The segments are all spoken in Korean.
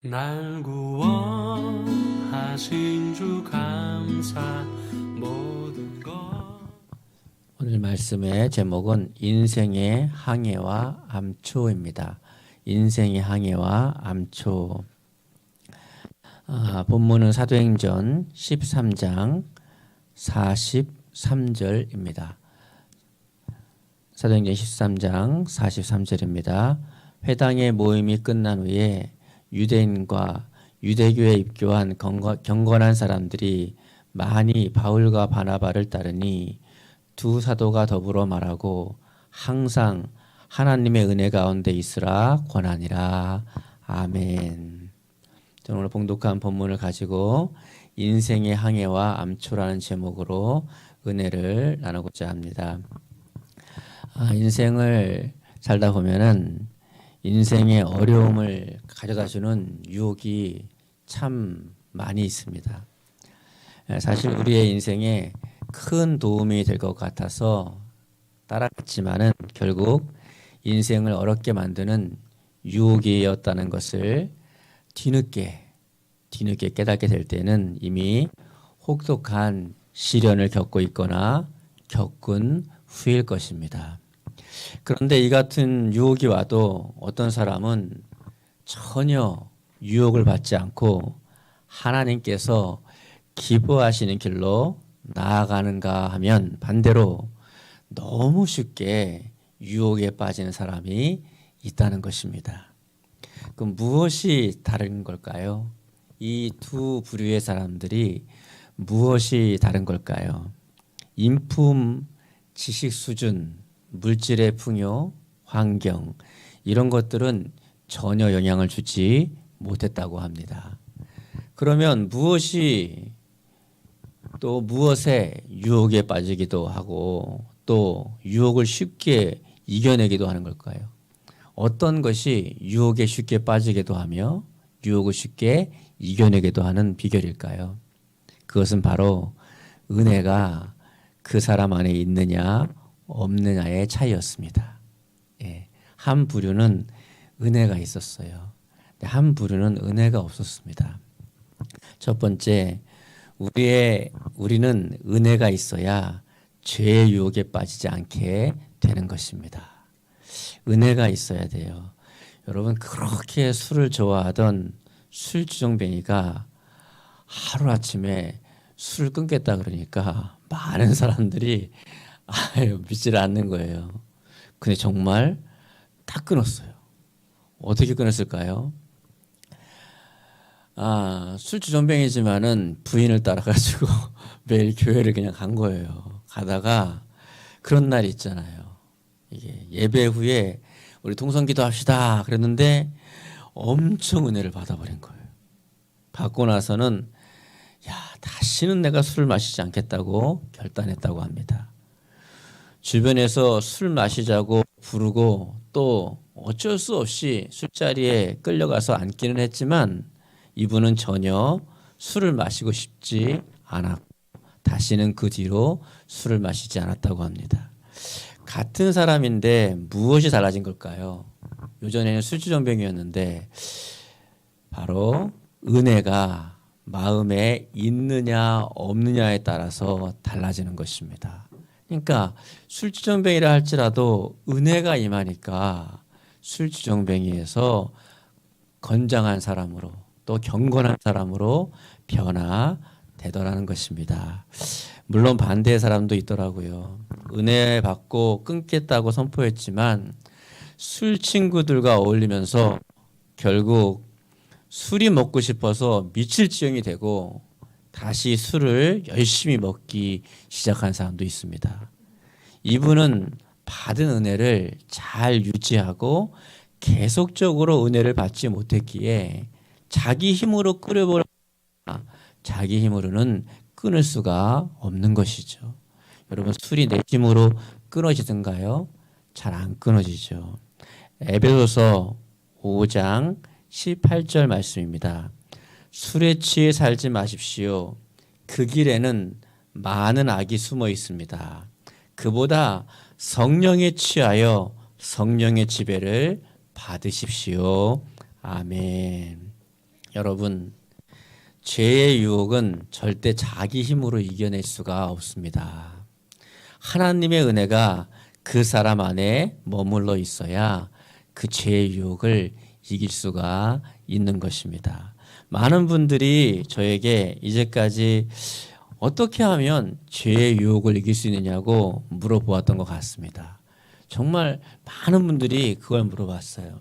날 구원하신 주 감사 모든 것. 오늘 말씀의 제목은 인생의 항해와 암초입니다. 인생의 항해와 암초. 본문은 사도행전 13장 43절입니다. 사도행전 13장 43절입니다. 회당의 모임이 끝난 후에 유대인과 유대교에 입교한 경건한 사람들이 많이 바울과 바나바를 따르니 두 사도가 더불어 말하고 항상 하나님의 은혜 가운데 있으라 권하니라. 아멘. 저는 오늘 봉독한 본문을 가지고 인생의 항해와 암초라는 제목으로 은혜를 나누고자 합니다. 인생을 살다 보면은 인생의 어려움을 가져다주는 유혹이 참 많이 있습니다. 사실 우리의 인생에 큰 도움이 될 것 같아서 따라갔지만은 결국 인생을 어렵게 만드는 유혹이었다는 것을 뒤늦게 깨닫게 될 때는 이미 혹독한 시련을 겪고 있거나 겪은 후일 것입니다. 그런데 이 같은 유혹이 와도 어떤 사람은 전혀 유혹을 받지 않고 하나님께서 기뻐하시는 길로 나아가는가 하면 반대로 너무 쉽게 유혹에 빠지는 사람이 있다는 것입니다. 그럼 무엇이 다른 걸까요? 이 두 부류의 사람들이 무엇이 다른 걸까요? 인품, 지식 수준, 물질의 풍요, 환경 이런 것들은 전혀 영향을 주지 못했다고 합니다. 그러면 무엇이 또 무엇에 유혹에 빠지기도 하고 또 유혹을 쉽게 이겨내기도 하는 걸까요? 어떤 것이 유혹에 쉽게 빠지기도 하며 유혹을 쉽게 이겨내기도 하는 비결일까요? 그것은 바로 은혜가 그 사람 안에 있느냐 없느냐의 차이였습니다. 한 부류는 은혜가 있었어요. 한 부류는 은혜가 없었습니다. 첫 번째, 우리는 은혜가 있어야 죄의 유혹에 빠지지 않게 되는 것입니다. 은혜가 있어야 돼요. 여러분, 그렇게 술을 좋아하던 술주정뱅이가 하루아침에 술을 끊겠다 그러니까 많은 사람들이 믿질 않는 거예요. 근데 정말 딱 끊었어요. 어떻게 끊었을까요? 술주정뱅이지만은 부인을 따라가지고 매일 교회를 그냥 간 거예요. 가다가 그런 날이 있잖아요. 이게 예배 후에 우리 통성기도 합시다 그랬는데 엄청 은혜를 받아버린 거예요. 받고 나서는 다시는 내가 술을 마시지 않겠다고 결단했다고 합니다. 주변에서 술 마시자고 부르고 또 어쩔 수 없이 술자리에 끌려가서 앉기는 했지만 이분은 전혀 술을 마시고 싶지 않았고 다시는 그 뒤로 술을 마시지 않았다고 합니다. 같은 사람인데 무엇이 달라진 걸까요? 요전에는 술주정뱅이였는데 바로 은혜가 마음에 있느냐 없느냐에 따라서 달라지는 것입니다. 그러니까 술주정뱅이라 할지라도 은혜가 임하니까 술주정뱅이에서 건장한 사람으로 또 경건한 사람으로 변화되더라는 것입니다. 물론 반대의 사람도 있더라고요. 은혜 받고 끊겠다고 선포했지만 술 친구들과 어울리면서 결국 술이 먹고 싶어서 미칠 지경이 되고 다시 술을 열심히 먹기 시작한 사람도 있습니다. 이분은 받은 은혜를 잘 유지하고 계속적으로 은혜를 받지 못했기에 자기 힘으로 끌어보려 자기 힘으로는 끊을 수가 없는 것이죠. 여러분 술이 내 힘으로 끊어지던가요? 잘 안 끊어지죠. 에베소서 5장 18절 말씀입니다. 술에 취해 살지 마십시오. 그 길에는 많은 악이 숨어 있습니다. 그보다 성령에 취하여 성령의 지배를 받으십시오. 아멘. 여러분, 죄의 유혹은 절대 자기 힘으로 이겨낼 수가 없습니다. 하나님의 은혜가 그 사람 안에 머물러 있어야 그 죄의 유혹을 이길 수가 있는 것입니다. 많은 분들이 저에게 이제까지 어떻게 하면 죄의 유혹을 이길 수 있느냐고 물어보았던 것 같습니다. 정말 많은 분들이 그걸 물어봤어요.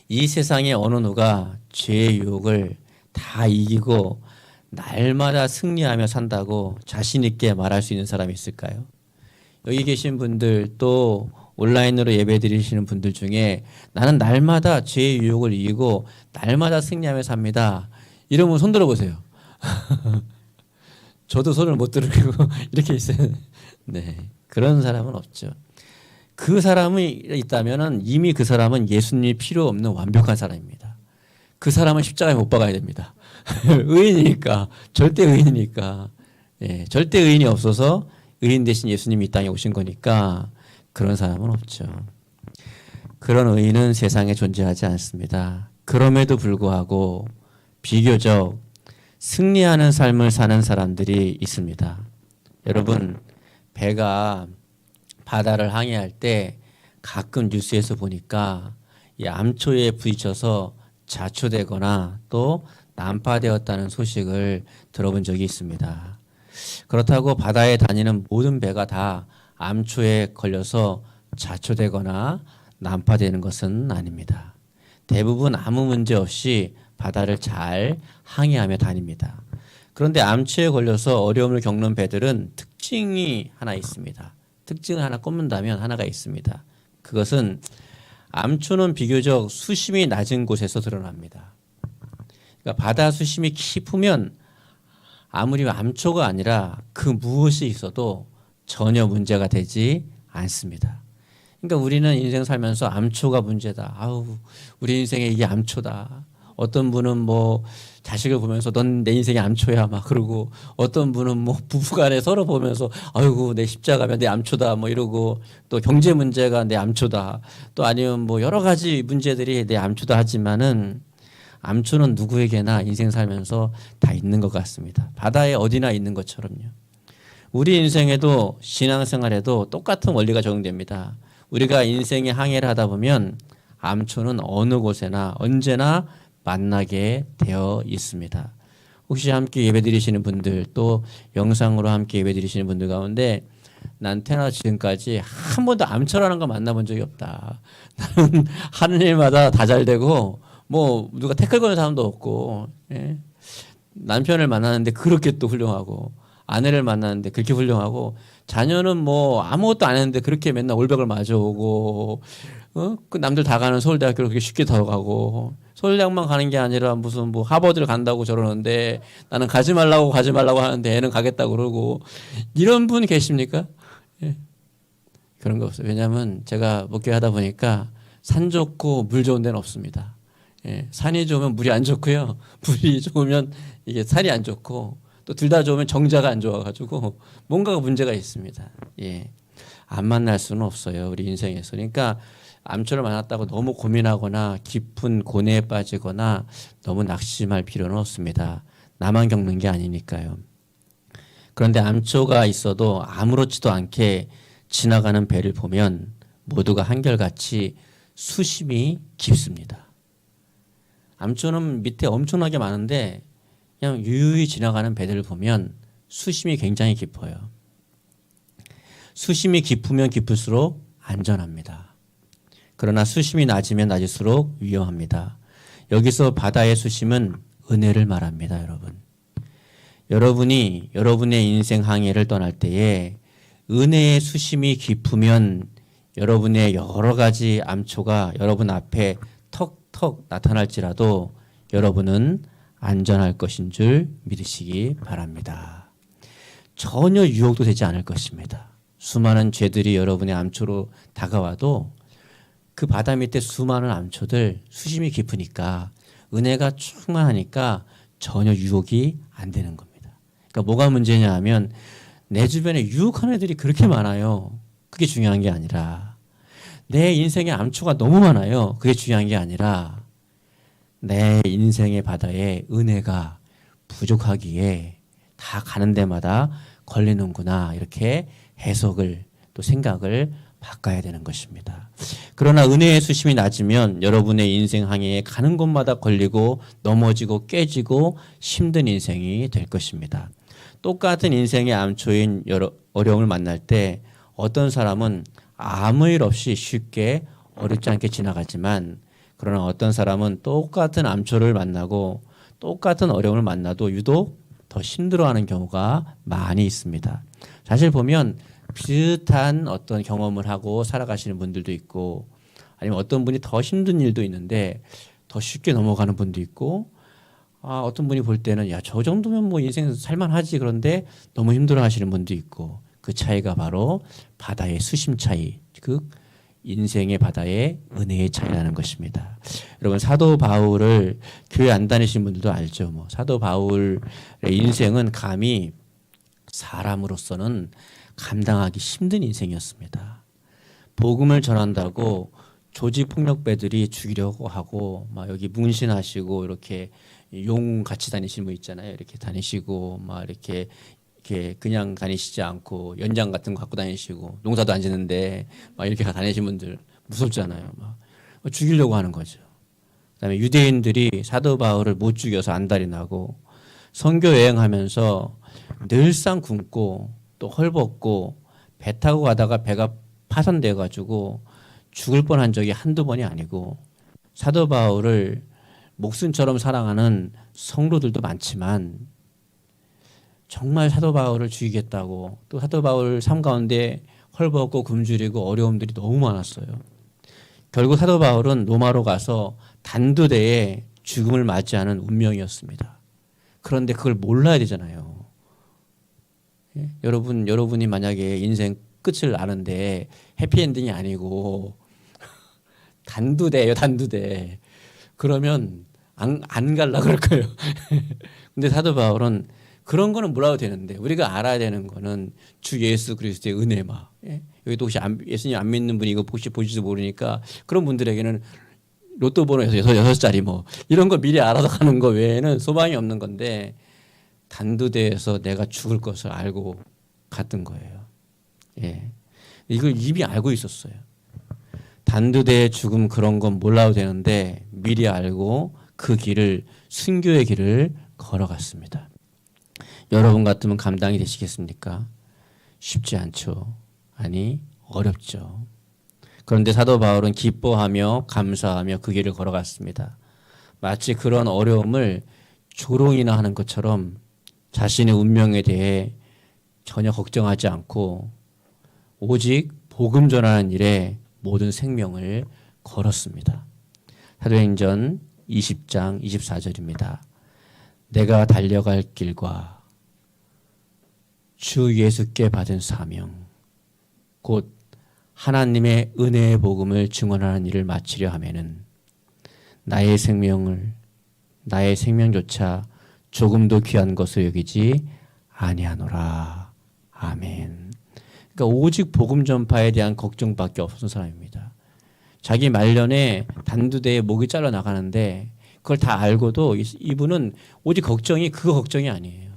이 세상에 어느 누가 죄의 유혹을 다 이기고 날마다 승리하며 산다고 자신 있게 말할 수 있는 사람이 있을까요? 여기 계신 분들 또 온라인으로 예배 드리시는 분들 중에 나는 날마다 죄의 유혹을 이기고 날마다 승리하며 삽니다. 이러면 손 들어보세요. 저도 손을 못 들고 이렇게 있어요. 네, 그런 사람은 없죠. 그 사람이 있다면은 이미 그 사람은 예수님이 필요 없는 완벽한 사람입니다. 그 사람은 십자가에 못 박아야 됩니다. 의인이니까, 절대 의인이니까. 예, 절대 의인이 없어서 의인 대신 예수님이 이 땅에 오신 거니까 그런 사람은 없죠. 그런 의인은 세상에 존재하지 않습니다. 그럼에도 불구하고 비교적 승리하는 삶을 사는 사람들이 있습니다. 여러분, 배가 바다를 항해할 때 가끔 뉴스에서 보니까 이 암초에 부딪혀서 자초되거나 또 난파되었다는 소식을 들어본 적이 있습니다. 그렇다고 바다에 다니는 모든 배가 다 암초에 걸려서 자초되거나 난파되는 것은 아닙니다. 대부분 아무 문제 없이 바다를 잘 항해하며 다닙니다. 그런데 암초에 걸려서 어려움을 겪는 배들은 특징이 하나 있습니다. 특징을 하나 꼽는다면 하나가 있습니다. 그것은 암초는 비교적 수심이 낮은 곳에서 드러납니다. 그러니까 바다 수심이 깊으면 아무리 암초가 아니라 그 무엇이 있어도 전혀 문제가 되지 않습니다. 그러니까 우리는 인생 살면서 암초가 문제다. 아우, 우리 인생에 이게 암초다. 어떤 분은 뭐 자식을 보면서 넌 내 인생의 암초야 막 그러고, 어떤 분은 뭐 부부간에 서로 보면서 아이고 내 십자가면 내 암초다 뭐 이러고, 또 경제 문제가 내 암초다, 또 아니면 뭐 여러 가지 문제들이 내 암초다 하지만은 암초는 누구에게나 인생 살면서 다 있는 것 같습니다. 바다에 어디나 있는 것처럼요. 우리 인생에도 신앙생활에도 똑같은 원리가 적용됩니다. 우리가 인생의 항해를 하다 보면 암초는 어느 곳에나 언제나 만나게 되어 있습니다. 혹시 함께 예배드리시는 분들, 또 영상으로 함께 예배드리시는 분들 가운데 난 태어나 지금까지 한 번도 암초라는 거 만나본 적이 없다. 나는 하는 일마다 다 잘 되고 뭐 누가 태클 거는 사람도 없고, 예? 남편을 만나는데 그렇게 또 훌륭하고, 아내를 만나는데 그렇게 훌륭하고, 자녀는 뭐 아무것도 안 했는데 그렇게 맨날 올백을 맞아오고, 그 남들 다 가는 서울대학교를 그렇게 쉽게 들어가고, 서울대학만 가는 게 아니라 무슨 뭐 하버드를 간다고 저러는데 나는 가지 말라고 하는데 애는 가겠다고 그러고, 이런 분 계십니까? 예. 그런 거 없어요. 왜냐하면 제가 목회하다 보니까 산 좋고 물 좋은 데는 없습니다. 예. 산이 좋으면 물이 안 좋고요. 물이 좋으면 이게 산이 안 좋고, 또 둘 다 좋으면 정자가 안 좋아가지고 뭔가가 문제가 있습니다. 예. 안 만날 수는 없어요, 우리 인생에서. 그러니까 암초를 만났다고 너무 고민하거나 깊은 고뇌에 빠지거나 너무 낙심할 필요는 없습니다. 나만 겪는 게 아니니까요. 그런데 암초가 있어도 아무렇지도 않게 지나가는 배를 보면 모두가 한결같이 수심이 깊습니다. 암초는 밑에 엄청나게 많은데 그냥 유유히 지나가는 배들을 보면 수심이 굉장히 깊어요. 수심이 깊으면 깊을수록 안전합니다. 그러나 수심이 낮으면 낮을수록 위험합니다. 여기서 바다의 수심은 은혜를 말합니다, 여러분. 여러분이 여러분의 인생 항해를 떠날 때에 은혜의 수심이 깊으면 여러분의 여러 가지 암초가 여러분 앞에 턱턱 나타날지라도 여러분은 안전할 것인 줄 믿으시기 바랍니다. 전혀 유혹도 되지 않을 것입니다. 수많은 죄들이 여러분의 암초로 다가와도 그 바다 밑에 수많은 암초들, 수심이 깊으니까 은혜가 충만하니까 전혀 유혹이 안 되는 겁니다. 그러니까 뭐가 문제냐 하면 내 주변에 유혹하는 애들이 그렇게 많아요. 그게 중요한 게 아니라, 내 인생에 암초가 너무 많아요. 그게 중요한 게 아니라, 내 인생의 바다에 은혜가 부족하기에 다 가는 데마다 걸리는구나 이렇게 해석을 또 생각을 바꿔야 되는 것입니다. 그러나 은혜의 수심이 낮으면 여러분의 인생 항해에 가는 곳마다 걸리고 넘어지고 깨지고 힘든 인생이 될 것입니다. 똑같은 인생의 암초인 여러 어려움을 만날 때 어떤 사람은 아무 일 없이 쉽게 어렵지 않게 지나가지만 그러나 어떤 사람은 똑같은 암초를 만나고 똑같은 어려움을 만나도 유독 더 힘들어하는 경우가 많이 있습니다. 사실 보면 비슷한 어떤 경험을 하고 살아가시는 분들도 있고 아니면 어떤 분이 더 힘든 일도 있는데 더 쉽게 넘어가는 분도 있고 어떤 분이 볼 때는 야, 저 정도면 뭐 인생 살만하지 그런데 너무 힘들어 하시는 분도 있고 그 차이가 바로 바다의 수심 차이, 그 인생의 바다의 은혜의 차이라는 것입니다. 여러분 사도 바울을 교회 안 다니신 분들도 알죠. 뭐 사도 바울의 인생은 감히 사람으로서는 감당하기 힘든 인생이었습니다. 복음을 전한다고 조직 폭력배들이 죽이려고 하고 막 여기 문신하시고 이렇게 용 같이 다니시는 분 있잖아요. 이렇게 다니시고 막 이렇게 그냥 다니시지 않고 연장 같은 거 갖고 다니시고 농사도 안 짓는데 막 이렇게 다니시는 분들 무섭잖아요. 막 죽이려고 하는 거죠. 그다음에 유대인들이 사도 바울을 못 죽여서 안달이 나고 선교 여행하면서 늘상 굶고 또 헐벗고 배 타고 가다가 배가 파손돼 가지고 죽을 뻔한 적이 한두 번이 아니고 사도 바울을 목숨처럼 사랑하는 성도들도 많지만 정말 사도 바울을 죽이겠다고 또 사도 바울 삶 가운데 헐벗고 굶주리고 어려움들이 너무 많았어요. 결국 사도 바울은 로마로 가서 단두대에 죽음을 맞이하는 운명이었습니다. 그런데 그걸 몰라야 되잖아요. 예? 여러분이 만약에 인생 끝을 아는데 해피엔딩이 아니고 단두대예요, 단두대. 그러면 안 갈라 그럴 거예요. 근데 사도 바울은 그런 거는 몰라도 되는데 우리가 알아야 되는 거는 주 예수 그리스도의 은혜마. 예? 여기도 혹시 예수님 안 믿는 분이 이거 혹시 보실지 모르니까 그런 분들에게는 로또 번호 6자리 뭐 이런 거 미리 알아서 가는 거 외에는 소망이 없는 건데 단두대에서 내가 죽을 것을 알고 갔던 거예요. 예. 이걸 이미 알고 있었어요. 단두대의 죽음 그런 건 몰라도 되는데 미리 알고 그 길을 순교의 길을 걸어갔습니다. 여러분 같으면 감당이 되시겠습니까? 쉽지 않죠. 아니 어렵죠. 그런데 사도 바울은 기뻐하며 감사하며 그 길을 걸어갔습니다. 마치 그런 어려움을 조롱이나 하는 것처럼 자신의 운명에 대해 전혀 걱정하지 않고 오직 복음 전하는 일에 모든 생명을 걸었습니다. 사도행전 20장 24절입니다. 내가 달려갈 길과 주 예수께 받은 사명 곧 하나님의 은혜의 복음을 증언하는 일을 마치려 하면은 나의 생명조차 조금도 귀한 것을 여기지 아니하노라. 아멘. 그러니까 오직 복음 전파에 대한 걱정밖에 없었던 사람입니다. 자기 말년에 단두대에 목이 잘라 나가는데 그걸 다 알고도 이분은 오직 걱정이 그거 걱정이 아니에요.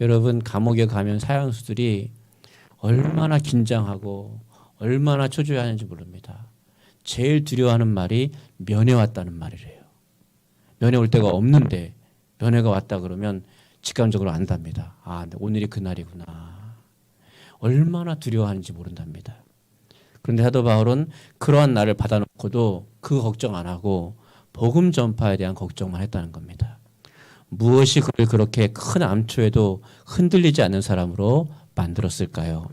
여러분 감옥에 가면 사형수들이 얼마나 긴장하고 얼마나 초조해하는지 모릅니다. 제일 두려워하는 말이 면회 왔다는 말이래요. 면회 올 데가 없는데 면회가 왔다 그러면 직감적으로 안답니다. 아, 오늘이 그날이구나. 얼마나 두려워하는지 모른답니다. 그런데 사도 바울은 그러한 날을 받아놓고도 그 걱정 안 하고 복음 전파에 대한 걱정만 했다는 겁니다. 무엇이 그를 그렇게 큰 암초에도 흔들리지 않는 사람으로 만들었을까요?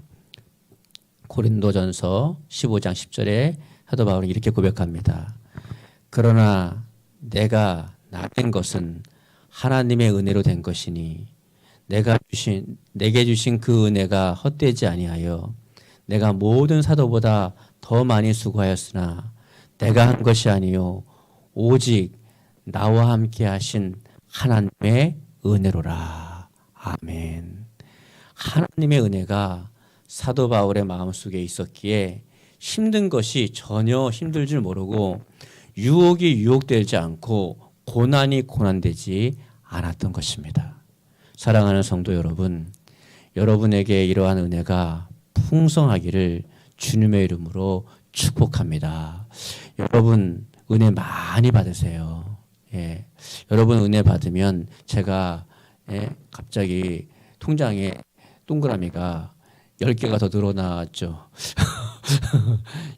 고린도전서 15장 10절에 사도 바울은 이렇게 고백합니다. 그러나 내가 나 된 것은 하나님의 은혜로 된 것이니 내게 주신 그 은혜가 헛되지 아니하여 내가 모든 사도보다 더 많이 수고하였으나 내가 한 것이 아니요 오직 나와 함께 하신 하나님의 은혜로라. 아멘. 하나님의 은혜가 사도 바울의 마음속에 있었기에 힘든 것이 전혀 힘들 줄 모르고 유혹이 유혹되지 않고 고난이 고난되지 않았던 것입니다. 사랑하는 성도 여러분, 여러분에게 이러한 은혜가 풍성하기를 주님의 이름으로 축복합니다. 여러분 은혜 많이 받으세요. 예. 여러분 은혜 받으면 제가 갑자기 통장에 동그라미가 10개가 더 늘어났죠.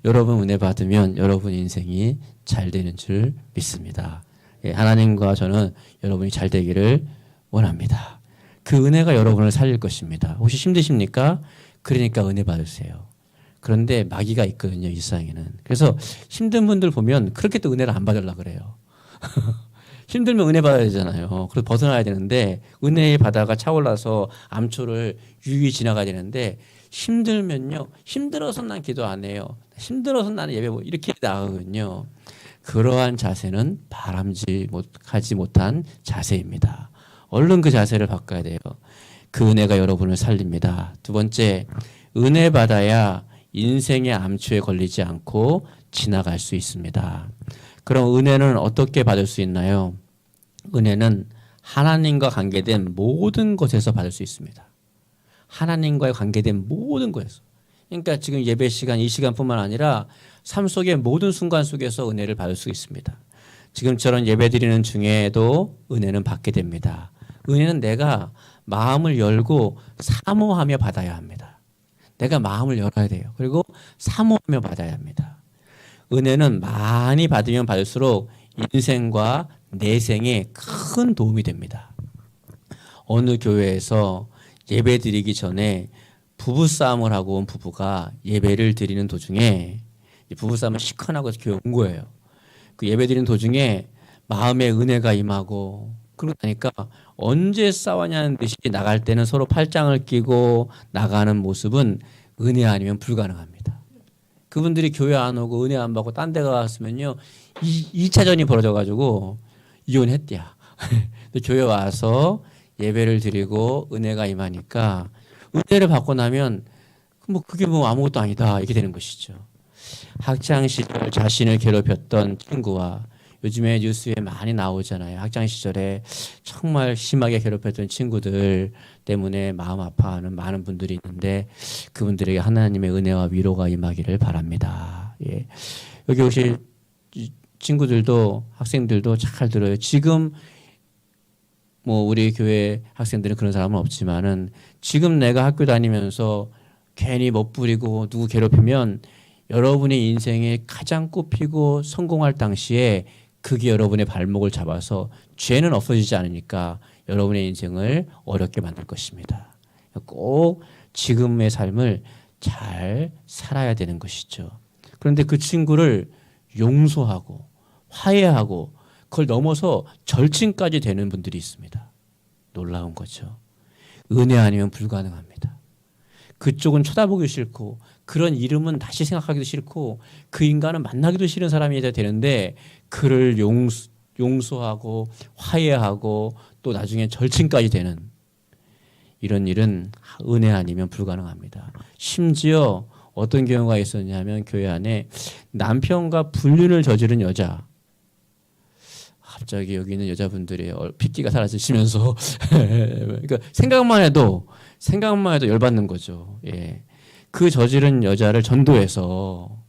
여러분 은혜 받으면 여러분 인생이 잘 되는 줄 믿습니다. 예, 하나님과 저는 여러분이 잘 되기를 원합니다. 그 은혜가 여러분을 살릴 것입니다. 혹시 힘드십니까? 그러니까 은혜 받으세요. 그런데 마귀가 있거든요, 이 세상에는. 그래서 힘든 분들 보면 그렇게 또 은혜를 안 받으려고 그래요. 힘들면 은혜 받아야 되잖아요. 그래서 벗어나야 되는데 은혜의 바다가 차올라서 암초를 유유히 지나가야 되는데 힘들면요. 힘들어서 난 기도 안 해요. 힘들어서 나는 예배 이렇게 나가거든요. 그러한 자세는 바람직하지 못한 자세입니다. 얼른 그 자세를 바꿔야 돼요. 그 은혜가 여러분을 살립니다. 두 번째, 은혜 받아야 인생의 암초에 걸리지 않고 지나갈 수 있습니다. 그럼 은혜는 어떻게 받을 수 있나요? 은혜는 하나님과 관계된 모든 것에서 받을 수 있습니다. 하나님과의 관계된 모든 것에서. 그러니까 지금 예배 시간, 이 시간뿐만 아니라 삶 속의 모든 순간 속에서 은혜를 받을 수 있습니다. 지금처럼 예배 드리는 중에도 은혜는 받게 됩니다. 은혜는 내가 마음을 열고 사모하며 받아야 합니다. 내가 마음을 열어야 돼요. 그리고 사모하며 받아야 합니다. 은혜는 많이 받으면 받을수록 인생과 내생에 큰 도움이 됩니다. 어느 교회에서 예배 드리기 전에 부부싸움을 하고 온 부부가 예배를 드리는 도중에 부부싸움을 시큰하고 교회 온 거예요. 그 예배 드리는 도중에 마음에 은혜가 임하고 그러고 나니까 언제 싸웠냐는 듯이 나갈 때는 서로 팔짱을 끼고 나가는 모습은 은혜 아니면 불가능합니다. 그분들이 교회 안 오고 은혜 안 받고 딴 데 갔으면요 2차전이 벌어져가지고 이혼했대야. 근데 교회 와서 예배를 드리고 은혜가 임하니까 은혜를 받고 나면 뭐 그게 뭐 아무것도 아니다 이렇게 되는 것이죠. 학창 시절 자신을 괴롭혔던 친구와 요즘에 뉴스에 많이 나오잖아요. 학창 시절에 정말 심하게 괴롭혔던 친구들 때문에 마음 아파하는 많은 분들이 있는데 그분들에게 하나님의 은혜와 위로가 임하기를 바랍니다. 예. 여기 혹시 친구들도 학생들도 잘 들어요. 지금 뭐 우리 교회 학생들은 그런 사람은 없지만은 지금 내가 학교 다니면서 괜히 멋부리고 누구 괴롭히면 여러분의 인생에 가장 꼽히고 성공할 당시에 그게 여러분의 발목을 잡아서 죄는 없어지지 않으니까 여러분의 인생을 어렵게 만들 것입니다. 꼭 지금의 삶을 잘 살아야 되는 것이죠. 그런데 그 친구를 용서하고 화해하고 그걸 넘어서 절친까지 되는 분들이 있습니다. 놀라운 거죠. 은혜 아니면 불가능합니다. 그쪽은 쳐다보기 싫고 그런 이름은 다시 생각하기도 싫고 그 인간은 만나기도 싫은 사람이 되는데 그를 용서하고 화해하고 또 나중에 절친까지 되는 이런 일은 은혜 아니면 불가능합니다. 심지어 어떤 경우가 있었냐면 교회 안에 남편과 불륜을 저지른 여자 갑자기 여기 있는 여자분들이 핏기가 사라지시면서 그러니까 생각만 해도 열받는 거죠. 예. 그 저지른 여자를 전도해서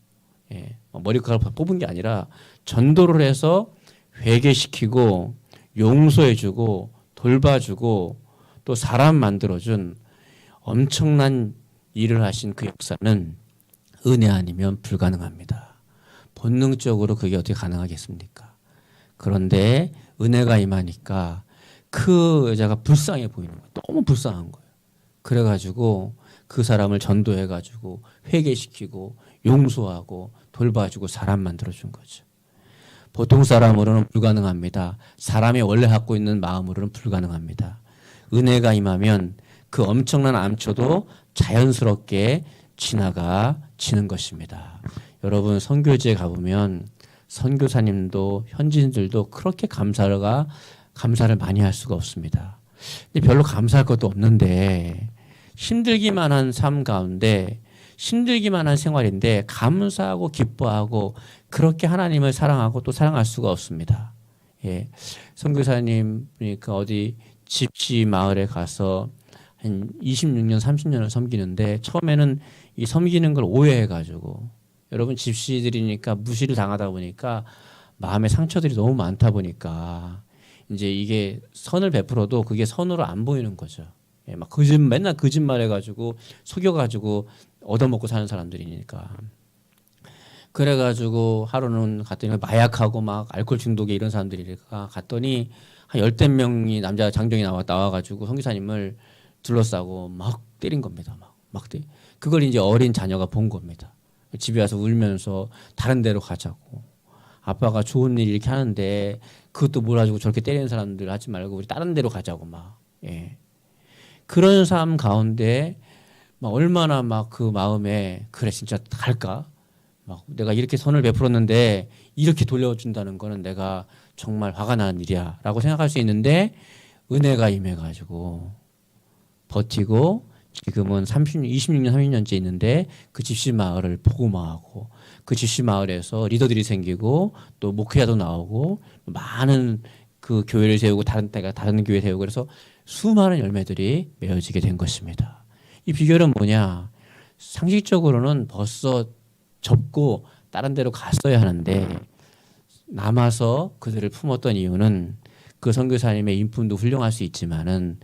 머리카락을 뽑은 게 아니라 전도를 해서 회개시키고 용서해주고 돌봐주고 또 사람 만들어준 엄청난 일을 하신 그 역사는 은혜 아니면 불가능합니다. 본능적으로 그게 어떻게 가능하겠습니까? 그런데 은혜가 임하니까 그 여자가 불쌍해 보이는 거예요. 너무 불쌍한 거예요. 그래가지고 그 사람을 전도해가지고 회개시키고 용서하고 돌봐주고 사람 만들어준 거죠. 보통 사람으로는 불가능합니다. 사람이 원래 갖고 있는 마음으로는 불가능합니다. 은혜가 임하면 그 엄청난 암초도 자연스럽게 지는 것입니다. 여러분 선교지에 가보면 선교사님도 현지인들도 그렇게 감사를 많이 할 수가 없습니다. 근데 별로 감사할 것도 없는데 힘들기만 한 삶 가운데 힘들기만 한 생활인데 감사하고 기뻐하고 그렇게 하나님을 사랑하고 또 사랑할 수가 없습니다. 예. 선교사님 그러니까 어디 집시 마을에 가서 한 26년, 30년을 섬기는데 처음에는 이 섬기는 걸 오해해가지고 여러분 집시들이니까 무시를 당하다 보니까 마음의 상처들이 너무 많다 보니까 이제 이게 선을 베풀어도 그게 선으로 안 보이는 거죠. 예, 막 맨날 거짓말해가지고 속여가지고 얻어먹고 사는 사람들이니까. 그래가지고 하루는 갔더니 마약하고 막 알코올 중독에 이런 사람들이니까 갔더니 한 열댓 명이 남자 장정이 나와가지고 선교사님을 둘러싸고 막 때린 겁니다. 막 그걸 이제 어린 자녀가 본 겁니다. 집에 와서 울면서 다른 데로 가자고. 아빠가 좋은 일 이렇게 하는데 그것도 몰라주고 저렇게 때리는 사람들 하지 말고 우리 다른 데로 가자고 막. 예. 그런 삶 가운데 막 얼마나 막 그 마음에 그래 진짜 갈까? 막 내가 이렇게 선을 베풀었는데 이렇게 돌려준다는 거는 내가 정말 화가 나는 일이야라고 생각할 수 있는데 은혜가 임해가지고 버티고 지금은 26년, 30년째 있는데 그 집시 마을을 복음화하고 그 집시 마을에서 리더들이 생기고 또 목회자도 나오고 많은 그 교회를 세우고 다른 교회 세우고 그래서 수많은 열매들이 맺어지게 된 것입니다. 이 비결은 뭐냐? 상식적으로는 벌써 접고 다른 데로 갔어야 하는데 남아서 그들을 품었던 이유는 그 선교사님의 인품도 훌륭할 수 있지만은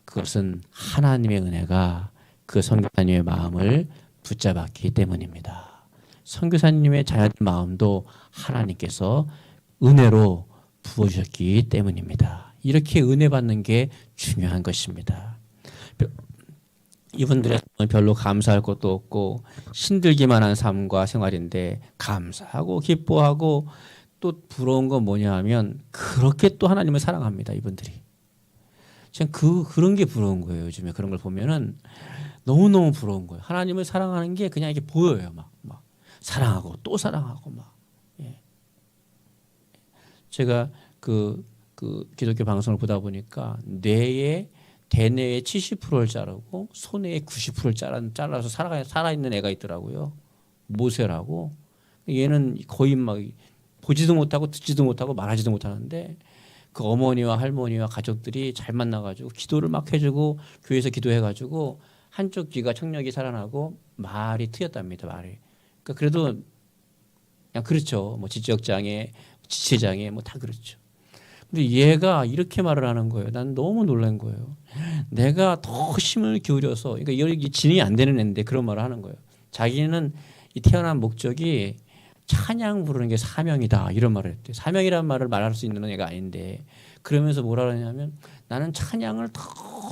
그것은 하나님의 은혜가 그 선교사님의 마음을 붙잡았기 때문입니다. 선교사님의 자녀들 마음도 하나님께서 은혜로 부어주셨기 때문입니다. 이렇게 은혜 받는 게 중요한 것입니다. 이분들의 삶은 별로 감사할 것도 없고 신들기만 한 삶과 생활인데 감사하고 기뻐하고 또 부러운 건 뭐냐 하면 그렇게 또 하나님을 사랑합니다. 이분들이. 저는 그런 게 부러운 거예요. 요즘에 그런 걸 보면은 너무너무 부러운 거예요. 하나님을 사랑하는 게 그냥 이렇게 보여요. 막 사랑하고 또 사랑하고 막. 예. 제가 그 기독교 방송을 보다 보니까 대뇌의 70%를 자르고 소뇌의 90%를 잘라서 살아있는 애가 있더라고요. 모세라고. 얘는 거의 막 보지도 못하고 듣지도 못하고 말하지도 못하는데 그 어머니와 할머니와 가족들이 잘 만나가지고 기도를 막 해주고 교회에서 기도해가지고 한쪽 귀가 청력이 살아나고 말이 트였답니다. 말이. 그러니까 그래도 그냥 그렇죠. 뭐 지적장애, 지체장애 뭐 다 그렇죠. 근데 얘가 이렇게 말을 하는 거예요. 난 너무 놀란 거예요. 내가 더 힘을 기울여서 그러니까 이게 진행이 안 되는 애인데 그런 말을 하는 거예요. 자기는 이 태어난 목적이 찬양 부르는 게 사명이다 이런 말을 했대요. 사명이라는 말을 말할 수 있는 애가 아닌데 그러면서 뭐라 그러냐면 나는 찬양을 더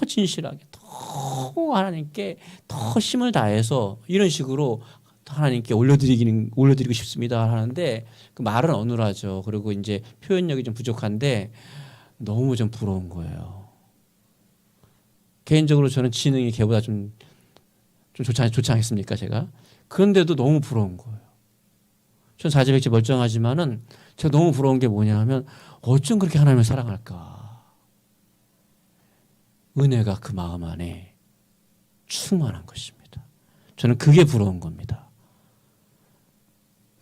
진실하게 더 하나님께 더 힘을 다해서 이런 식으로 하나님께 올려드리고 싶습니다 하는데 그 말은 어눌하죠. 그리고 이제 표현력이 좀 부족한데 너무 좀 부러운 거예요. 개인적으로 저는 지능이 걔보다 좀 좋지 않겠습니까 제가? 그런데도 너무 부러운 거예요. 전 사지백지 멀쩡하지만은 제가 너무 부러운 게 뭐냐 하면 어쩜 그렇게 하나님을 사랑할까? 은혜가 그 마음 안에 충만한 것입니다. 저는 그게 부러운 겁니다.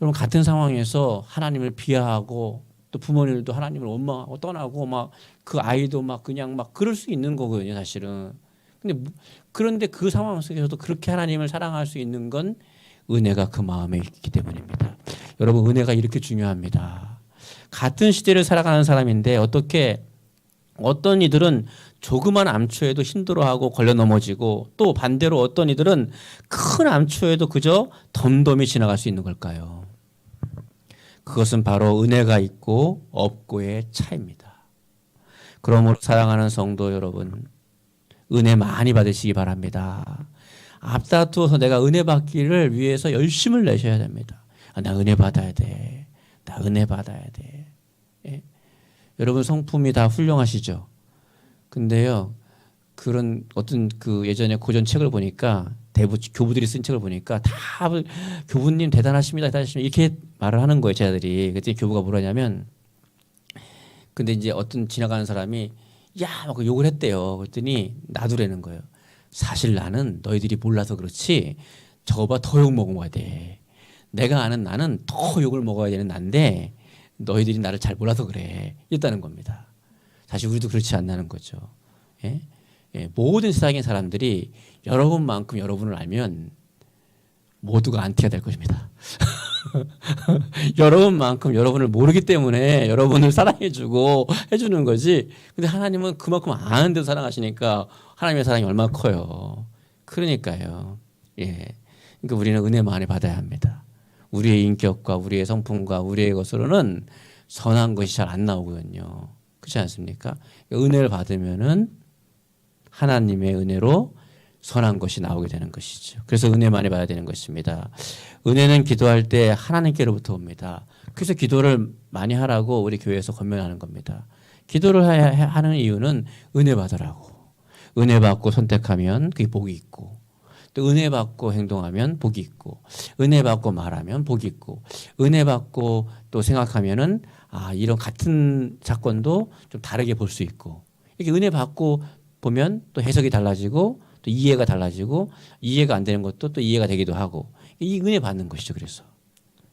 여러분 같은 상황에서 하나님을 비하하고 또 부모님들도 하나님을 원망하고 떠나고 막 그 아이도 막 그냥 막 그럴 수 있는 거거든요, 사실은. 그런데 그 상황 속에서도 그렇게 하나님을 사랑할 수 있는 건 은혜가 그 마음에 있기 때문입니다. 여러분 은혜가 이렇게 중요합니다. 같은 시대를 살아가는 사람인데 어떤 이들은 조그만 암초에도 힘들어하고 걸려 넘어지고 또 반대로 어떤 이들은 큰 암초에도 그저 덤덤히 지나갈 수 있는 걸까요? 그것은 바로 은혜가 있고 없고의 차이입니다. 그러므로 사랑하는 성도 여러분 은혜 많이 받으시기 바랍니다. 앞다투어서 내가 은혜 받기를 위해서 열심을 내셔야 됩니다. 나 은혜 받아야 돼. 나 은혜 받아야 돼. 예? 여러분 성품이 다 훌륭하시죠? 근데요, 그런 어떤 그 예전에 고전 책을 보니까 교부들이 쓴 책을 보니까 다 교부님 대단하십니다. 이렇게 말을 하는 거예요, 제자들이. 그랬더니 교부가 뭐라냐면 근데 이제 어떤 지나가는 사람이 야! 막 욕을 했대요. 그랬더니 놔두라는 거예요. 사실 나는 너희들이 몰라서 그렇지 저거보다 더 욕 먹어야 돼. 내가 아는 나는 더 욕을 먹어야 되는 난데 너희들이 나를 잘 몰라서 그래. 이랬다는 겁니다. 사실 우리도 그렇지 않나는 거죠. 예? 예, 모든 세상의 사람들이 여러분만큼 여러분을 알면 모두가 안티가 될 것입니다. 여러분만큼 여러분을 모르기 때문에 여러분을 사랑해주고 해주는 거지. 근데 하나님은 그만큼 아는데도 사랑하시니까 하나님의 사랑이 얼마나 커요. 그러니까요. 예. 그러니까 우리는 은혜 많이 받아야 합니다. 우리의 인격과 우리의 성품과 우리의 것으로는 선한 것이 잘 안 나오거든요. 그렇지 않습니까? 은혜를 받으면은 하나님의 은혜로 선한 것이 나오게 되는 것이죠. 그래서 은혜 많이 받아야 되는 것입니다. 은혜는 기도할 때 하나님께로부터 옵니다. 그래서 기도를 많이 하라고 우리 교회에서 권면하는 겁니다. 기도를 하는 이유는 은혜 받으라고. 은혜 받고 선택하면 그게 복이 있고, 또 은혜 받고 행동하면 복이 있고, 은혜 받고 말하면 복이 있고, 은혜 받고 또 생각하면은 이런 같은 사건도 좀 다르게 볼 수 있고, 이렇게 은혜 받고 보면 또 해석이 달라지고 또 이해가 달라지고, 이해가 안 되는 것도 또 이해가 되기도 하고, 이 은혜 받는 것이죠. 그래서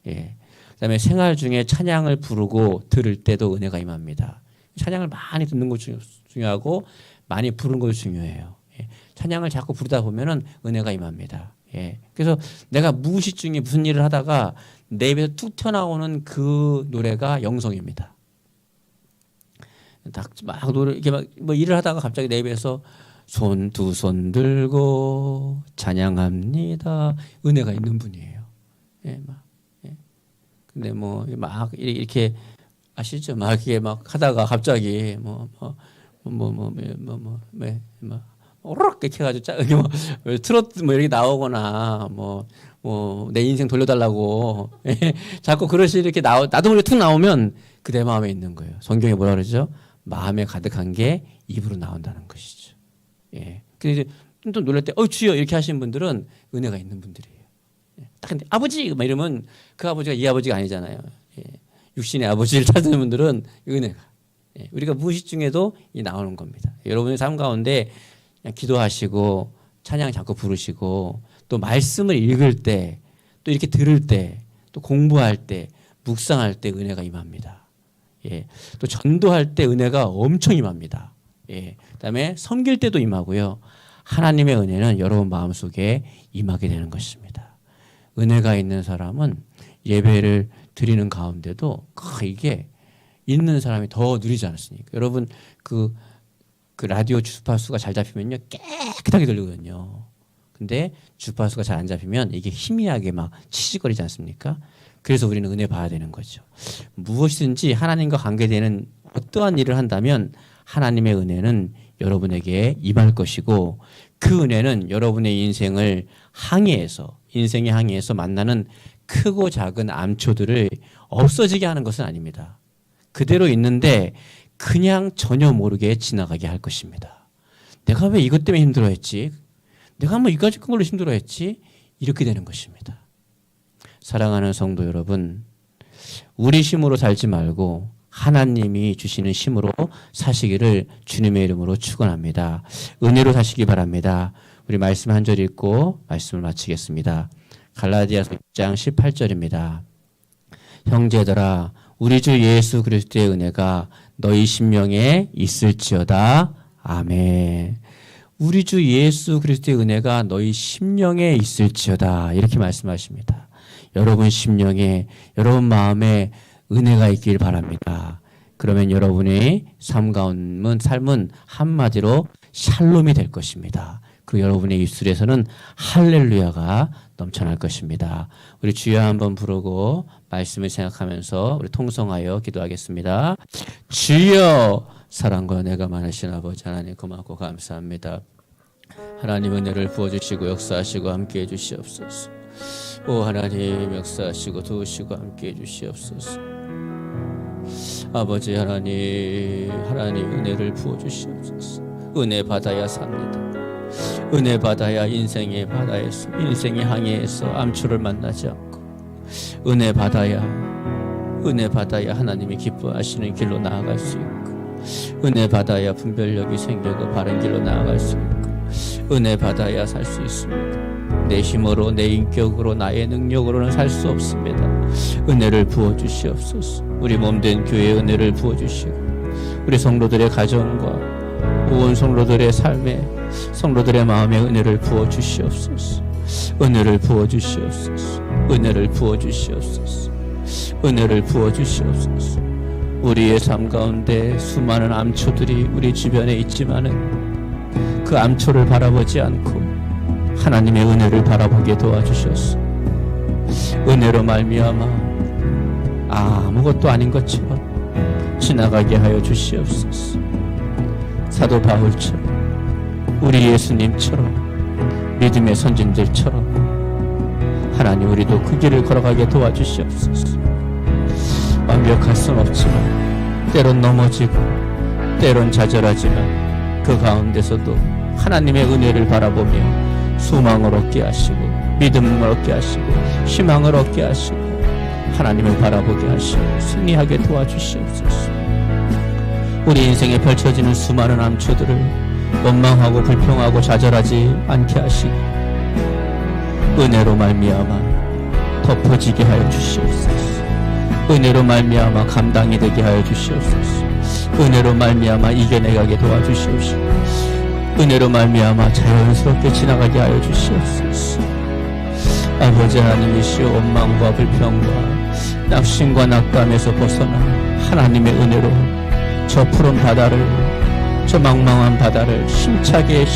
예. 그다음에 생활 중에 찬양을 부르고 들을 때도 은혜가 임합니다. 찬양을 많이 듣는 것도 중요하고 많이 부르는 것도 중요해요. 예. 찬양을 자꾸 부르다 보면은 은혜가 임합니다. 예. 그래서 내가 무의식 중에 무슨 일을 하다가 내 입에서 툭 튀어나오는 그 노래가 영성입니다. 막 노래 이렇게 막 뭐 일을 하다가 갑자기 내 입에서 두 손 들고 찬양합니다. 은혜가 있는 분이에요. 예, 막. 예. 근데 뭐 막 이렇게 아시죠? 막 이렇게 막 하다가 갑자기 오르륵 이렇게 해가지고 트로트 뭐 이렇게 나오거나 내 인생 돌려달라고 자꾸 그릇이 이렇게 나도 모르게 툭 나오면 그 내 마음에 있는 거예요. 성경에 뭐라 그러죠? 마음에 가득한 게 입으로 나온다는 것이죠. 예. 근데 또 놀랄 때 주여 이렇게 하시는 분들은 은혜가 있는 분들이에요. 예. 딱 근데 아버지 막 이러면 그 아버지가 이 아버지가 아니잖아요. 예. 육신의 아버지를 찾는 분들은 은혜가. 예. 우리가 무의식 중에도 나오는 겁니다. 여러분의 삶 가운데 그냥 기도하시고 찬양 자꾸 부르시고 또 말씀을 읽을 때 또 이렇게 들을 때 또 공부할 때 묵상할 때 은혜가 임합니다. 예. 또 전도할 때 은혜가 엄청 임합니다. 예. 그다음에 섬길 때도 임하고요. 하나님의 은혜는 여러분 마음속에 임하게 되는 것입니다. 은혜가 있는 사람은 예배를 드리는 가운데도 이게 있는 사람이 더 누리지 않았습니까? 여러분 그 라디오 주파수가 잘 잡히면요 깨끗하게 들리거든요. 근데 주파수가 잘 안 잡히면 이게 희미하게 막 치직거리지 않습니까? 그래서 우리는 은혜 봐야 되는 거죠. 무엇이든지 하나님과 관계되는 어떠한 일을 한다면 하나님의 은혜는 여러분에게 임할 것이고, 그 은혜는 여러분의 인생의 항해에서 만나는 크고 작은 암초들을 없어지게 하는 것은 아닙니다. 그대로 있는데 그냥 전혀 모르게 지나가게 할 것입니다. 내가 왜 이것 때문에 힘들어했지? 내가 뭐 이까지 큰 걸로 힘들어했지? 이렇게 되는 것입니다. 사랑하는 성도 여러분, 우리 힘으로 살지 말고 하나님이 주시는 힘으로 사시기를 주님의 이름으로 축원합니다. 은혜로 사시기 바랍니다. 우리 말씀 한 절 읽고 말씀을 마치겠습니다. 갈라디아서 6장 18절입니다. 형제들아, 우리 주 예수 그리스도의 은혜가 너희 심령에 있을지어다. 아멘. 우리 주 예수 그리스도의 은혜가 너희 심령에 있을지어다. 이렇게 말씀하십니다. 여러분 심령에, 여러분 마음에 은혜가 있길 바랍니다. 그러면 여러분의 삶은 한마디로 샬롬이 될 것입니다. 그리고 여러분의 입술에서는 할렐루야가 넘쳐날 것입니다. 우리 주여 한번 부르고 말씀을 생각하면서 우리 통성하여 기도하겠습니다. 주여, 사랑과 은혜가 많으신 아버지 하나님 고맙고 감사합니다. 하나님 은혜를 부어주시고 역사하시고 함께해 주시옵소서. 오 하나님, 역사하시고 도우시고 함께해 주시옵소서. 아버지 하나님 은혜를 부어주시옵소서. 은혜 받아야 삽니다. 은혜 받아야 인생의 바다에서, 인생의 항해에서 암초를 만나지 않고, 은혜 받아야 하나님이 기뻐하시는 길로 나아갈 수 있고, 은혜 받아야 분별력이 생기고 바른 길로 나아갈 수 있고, 은혜 받아야 살 수 있습니다. 내 힘으로, 내 인격으로, 나의 능력으로는 살 수 없습니다. 은혜를 부어주시옵소서. 우리 몸된 교회에 은혜를 부어주시고 우리 성도들의 가정과 온 성도들의 삶에, 성도들의 마음에 은혜를 부어주시옵소서. 은혜를 부어주시옵소서. 은혜를 부어주시옵소서. 은혜를 부어주시옵소서. 우리의 삶 가운데 수많은 암초들이 우리 주변에 있지만은 그 암초를 바라보지 않고 하나님의 은혜를 바라보게 도와주셔서 은혜로 말미암아 아무것도 아닌 것처럼 지나가게 하여 주시옵소서. 사도 바울처럼, 우리 예수님처럼, 믿음의 선진들처럼 하나님 우리도 그 길을 걸어가게 도와주시옵소서. 완벽할 순 없지만 때론 넘어지고 때론 좌절하지만 그 가운데서도 하나님의 은혜를 바라보며 소망을 얻게 하시고 믿음을 얻게 하시고 희망을 얻게 하시고 하나님을 바라보게 하시고 승리하게 도와주시옵소서. 우리 인생에 펼쳐지는 수많은 암초들을 원망하고 불평하고 좌절하지 않게 하시고 은혜로 말미암아 덮어지게 하여 주시옵소서. 은혜로 말미암아 감당이 되게 하여 주시옵소서. 은혜로 말미암아 이겨내가게 도와주시옵소서. 은혜로 말미암아 자연스럽게 지나가게 하여 주시옵소서. 아버지 하나님이시여, 원망과 불평과 낙심과 낙담에서 벗어나 하나님의 은혜로 저 푸른 바다를, 저 망망한 바다를 힘차게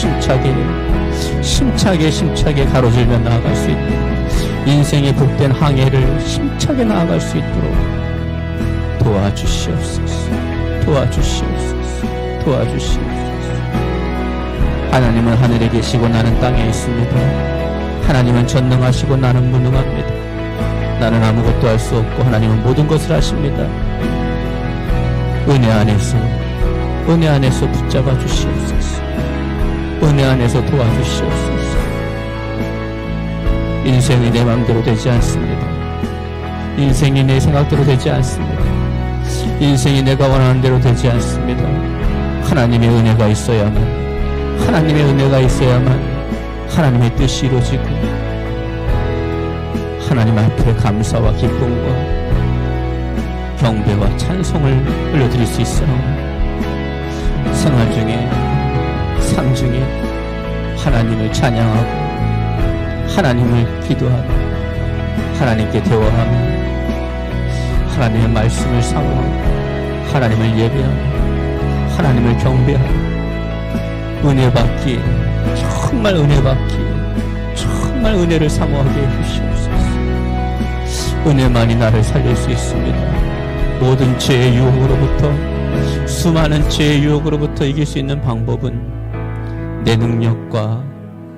가로질며 나아갈 수 있도록, 인생의 복된 항해를 힘차게 나아갈 수 있도록 도와주시옵소서. 하나님은 하늘에 계시고 나는 땅에 있습니다. 하나님은 전능하시고 나는 무능합니다. 나는 아무것도 할 수 없고 하나님은 모든 것을 하십니다. 은혜 안에서 붙잡아 주시옵소서. 은혜 안에서 도와주시옵소서. 인생이 내 마음대로 되지 않습니다. 인생이 내 생각대로 되지 않습니다. 인생이 내가 원하는 대로 되지 않습니다. 하나님의 은혜가 있어야만, 하나님의 뜻이 이루어지고 하나님 앞에 감사와 기쁨과 경배와 찬송을 올려드릴 수 있어. 생활 중에, 삶 중에 하나님을 찬양하고 하나님을 기도하고 하나님께 대화하며 하나님의 말씀을 사모하고 하나님을 예배하고 하나님을 경배하고 은혜 받기에, 정말 은혜 받기에, 정말 은혜를 사모하게 해주시옵소서. 은혜만이 나를 살릴 수 있습니다. 모든 죄의 유혹으로부터, 수많은 죄의 유혹으로부터 이길 수 있는 방법은 내 능력과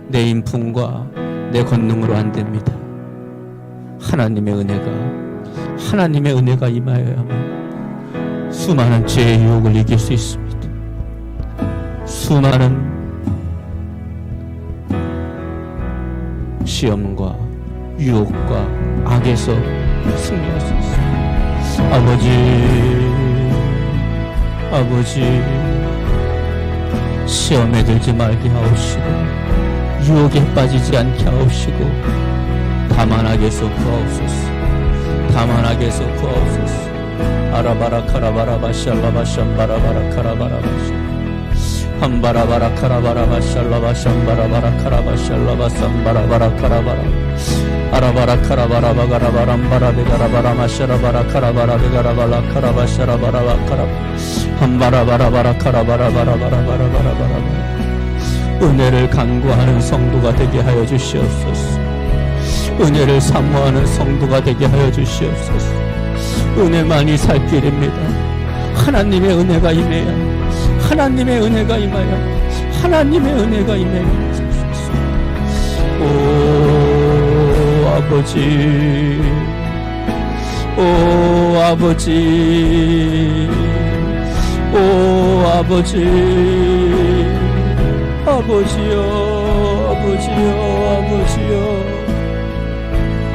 내 인품과 내 권능으로 안 됩니다. 하나님의 은혜가 임하여야만 수많은 죄의 유혹을 이길 수 있습니다. 수많은 시험과 유혹과 악에서 승리할 수 있습니다. 아버지, 시험에 들지 말게 하옵시고 유혹에 빠지지 않게 하옵시고 다만하게서 구하옵소서. 아라바라 카라바라바 샬라바 샴바라바라 카라바라바 함바라바라 카라바라바 샬라바 샴바라바라 카라바 샬라바 삼바라바라 카라바라 아라바라 카라바라바 가라바람바라 베가라바라 마샤라바라 카라바라 베가라바라 카라바 샤라바라바 카라 함바라바라바라 카라바라바라바라바라바라바라. 은혜를 간구하는 성도가 되게 하여 주시옵소서. 은혜를 사모하는 성도가 되게 하여 주시옵소서. 은혜만이 살 길입니다. 하나님의 은혜가 임해야, 하나님의 은혜가 임하여 주옵소서. 오 아버지요.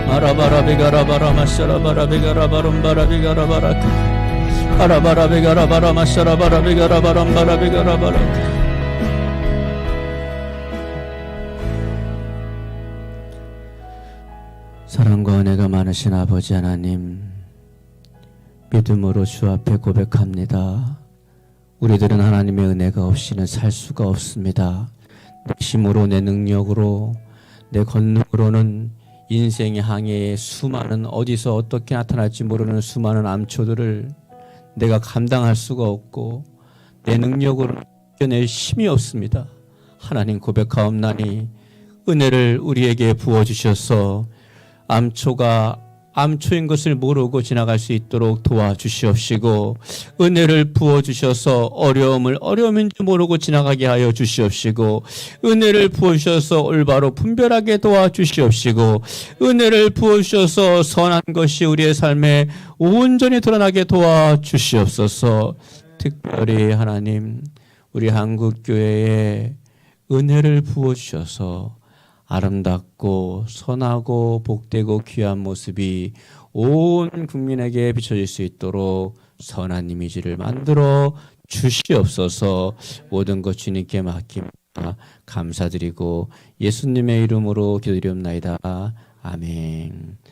아라바라 베가라바라 마샤라바라 베가라바람바라 베가라바라 아라바라 베가라바라 마샤라바라 베가라바람바라 베가라바라 사랑과 은혜가 많으신 아버지 하나님, 믿음으로 주 앞에 고백합니다. 우리들은 하나님의 은혜가 없이는 살 수가 없습니다. 내 힘으로, 내 능력으로, 내 권능으로는 인생의 항해에 수많은, 어디서 어떻게 나타날지 모르는 수많은 암초들을 내가 감당할 수가 없고 내 능력으로 이겨낼 힘이 없습니다. 하나님 고백하옵나니 은혜를 우리에게 부어주셔서 암초가 암초인 것을 모르고 지나갈 수 있도록 도와주시옵시고, 은혜를 부어주셔서 어려움을 어려움인 줄 모르고 지나가게 하여 주시옵시고, 은혜를 부어주셔서 올바로 분별하게 도와주시옵시고, 은혜를 부어주셔서 선한 것이 우리의 삶에 온전히 드러나게 도와주시옵소서. 특별히 하나님, 우리 한국교회에 은혜를 부어주셔서 아름답고 선하고 복되고 귀한 모습이 온 국민에게 비춰질 수 있도록 선한 이미지를 만들어 주시옵소서. 모든 것 주님께 맡깁니다. 감사드리고 예수님의 이름으로 기도드리옵나이다. 아멘.